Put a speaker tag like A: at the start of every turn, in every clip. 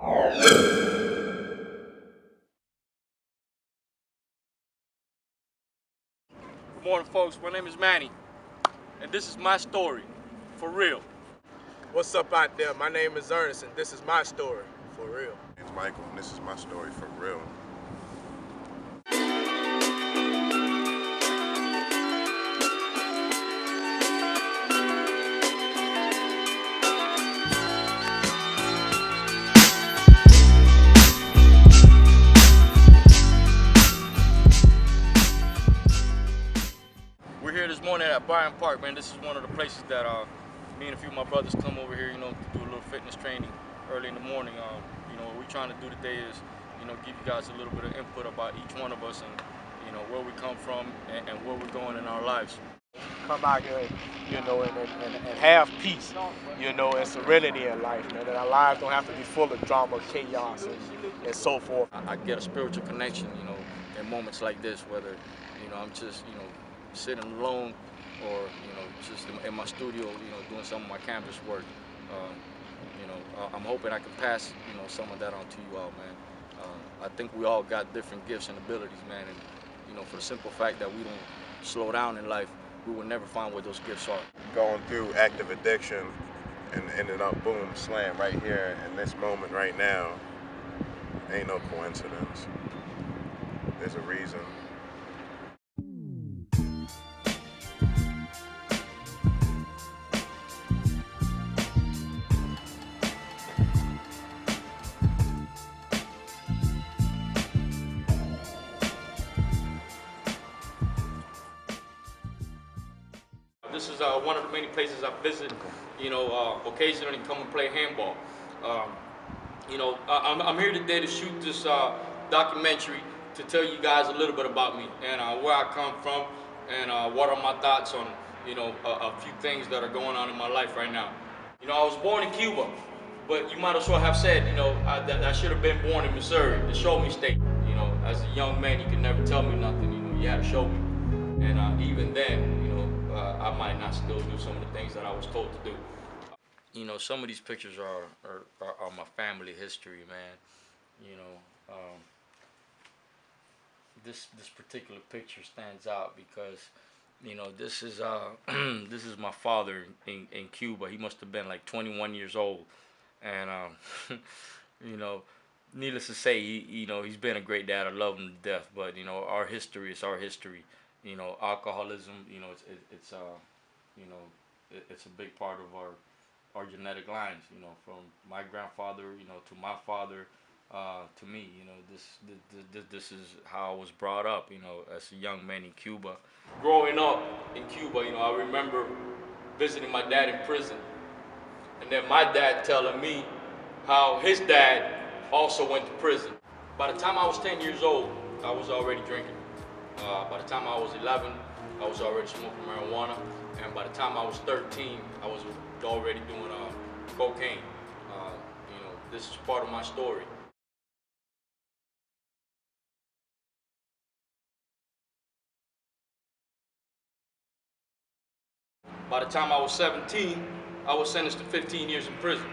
A: Good morning, folks. My name is Manny, and this is my story, for real.
B: What's up out there? My name is Ernest, and this is my story, for real.
C: It's Michael, and this is my story for real.
A: We're here this morning at Byron Park, man. This is one of the places that me and a few of my brothers come over here, to do a little fitness training early in the morning. What we're trying to do today is, give you guys a little bit of input about each one of us and, where we come from and where we're going in our lives.
B: Come out here, and have peace, and serenity in life, man. That our lives don't have to be full of drama, chaos, and so forth.
A: I get a spiritual connection, in moments like this, whether, I'm just, sitting alone or, just in my studio, doing some of my canvas work. I'm hoping I can pass, some of that on to you all, man. I think we all got different gifts and abilities, man, and, for the simple fact that we don't slow down in life, we will never find what those gifts are.
C: Going through active addiction and ended up boom, slam right here in this moment right now. Ain't no coincidence. There's a reason.
A: This is one of the many places I visit, occasionally come and play handball. I'm here today to shoot this documentary to tell you guys a little bit about me and where I come from and what are my thoughts on, a few things that are going on in my life right now. I was born in Cuba, but you might as well have said, that I should have been born in Missouri, the show me state. As a young man, you could never tell me nothing, you had to show me. And even then, I might not still do some of the things that I was told to do. Some of these pictures are my family history, man. This particular picture stands out because, this is this is my father in Cuba. He must have been like 21 years old, and you know, needless to say, he's been a great dad. I love him to death. But our history is our history. Alcoholism. It's a big part of our genetic lines. From my grandfather, to my father, to me. This is how I was brought up. As a young man in Cuba. Growing up in Cuba, I remember visiting my dad in prison, and then my dad telling me how his dad also went to prison. By the time I was 10 years old, I was already drinking. By the time I was 11, I was already smoking marijuana. And by the time I was 13, I was already doing cocaine. This is part of my story. By the time I was 17, I was sentenced to 15 years in prison.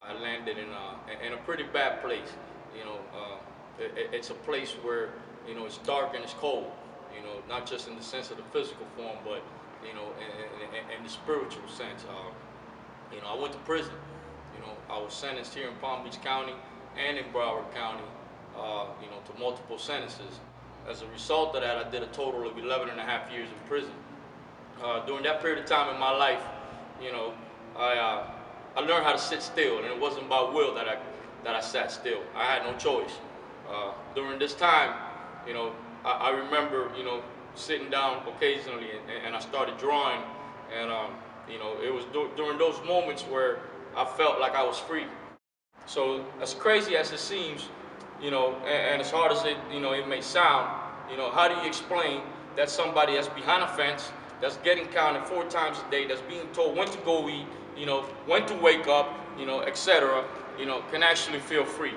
A: I landed in a pretty bad place. It's a place where it's dark and it's cold. Not just in the sense of the physical form, but in the spiritual sense. I went to prison. I was sentenced here in Palm Beach County and in Broward County. To multiple sentences. As a result of that, I did a total of 11 and a half years in prison. During that period of time in my life, I learned how to sit still, and it wasn't by will that I sat still. I had no choice. During this time, I remember, sitting down occasionally, and I started drawing, and it was during those moments where I felt like I was free. So as crazy as it seems, and as hard as it may sound, how do you explain that somebody that's behind a fence, that's getting counted 4 times a day, that's being told when to go eat, when to wake up, etc., can actually feel free?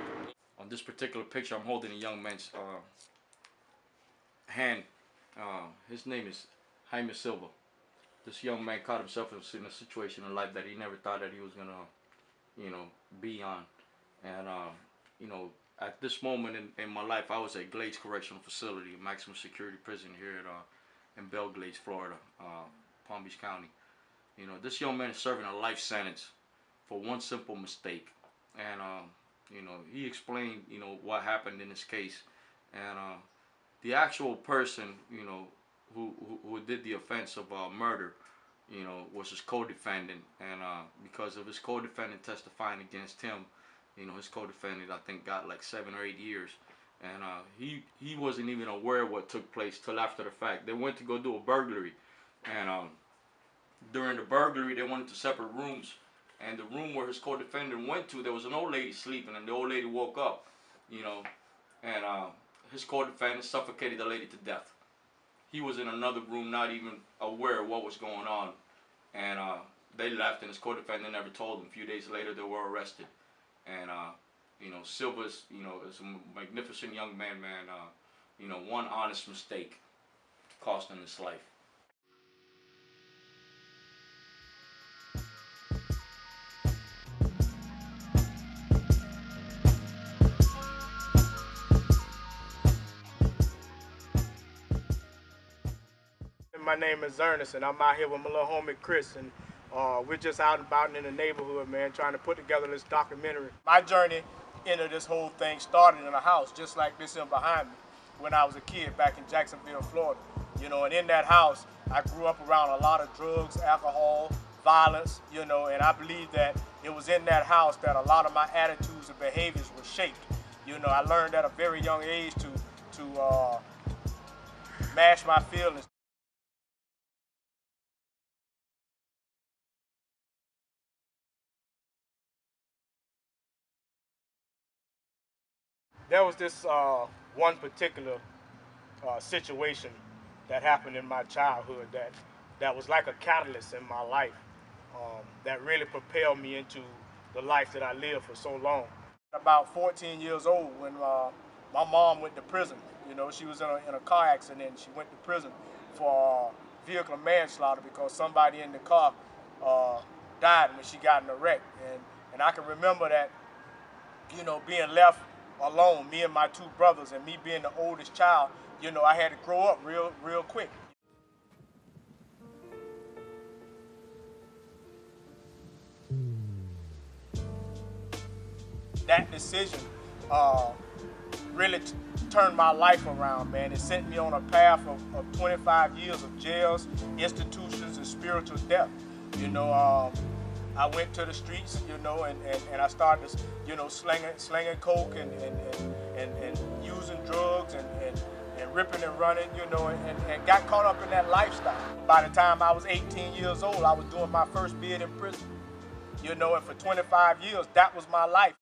A: On this particular picture, I'm holding a young man's hand. His name is Jaime Silva. this young man caught himself in a situation in life that he never thought that he was gonna, be on. And at this moment in my life, I was at Glades Correctional Facility, a maximum security prison here in Belle Glades, Florida, Palm Beach County. This young man is serving a life sentence for one simple mistake. And he explained, what happened in this case. And the actual person, who did the offense of murder, was his co-defendant. And because of his co-defendant testifying against him, his co-defendant, I think, got like 7 or 8 years. And he wasn't even aware what took place till after the fact. They went to go do a burglary. And during the burglary, they went into separate rooms. And the room where his co-defendant went to, there was an old lady sleeping. And the old lady woke up, and his co-defendant suffocated the lady to death. He was in another room, not even aware of what was going on. And they left, and his co-defendant never told them. A few days later, they were arrested. And Silva's, is a magnificent young man. One honest mistake cost him his life.
B: My name is Ernest, and I'm out here with my little homie Chris, and we're just out and about in the neighborhood, man, trying to put together this documentary. My journey into this whole thing started in a house just like this one behind me when I was a kid back in Jacksonville, Florida. And in that house, I grew up around a lot of drugs, alcohol, violence, and I believe that it was in that house that a lot of my attitudes and behaviors were shaped. I learned at a very young age to mash my feelings. There was this one particular situation that happened in my childhood that was like a catalyst in my life, that really propelled me into the life that I lived for so long. About 14 years old when my mom went to prison. She was in a car accident, and she went to prison for vehicle manslaughter because somebody in the car died when she got in a wreck. And I can remember that, being left alone, me and my 2 brothers, and me being the oldest child, I had to grow up real quick. That decision really turned my life around, man. It sent me on a path of 25 years of jails, institutions, and spiritual death. I went to the streets, and I started, slinging coke and using drugs and ripping and running, and got caught up in that lifestyle. By the time I was 18 years old, I was doing my first bid in prison, and for 25 years, that was my life.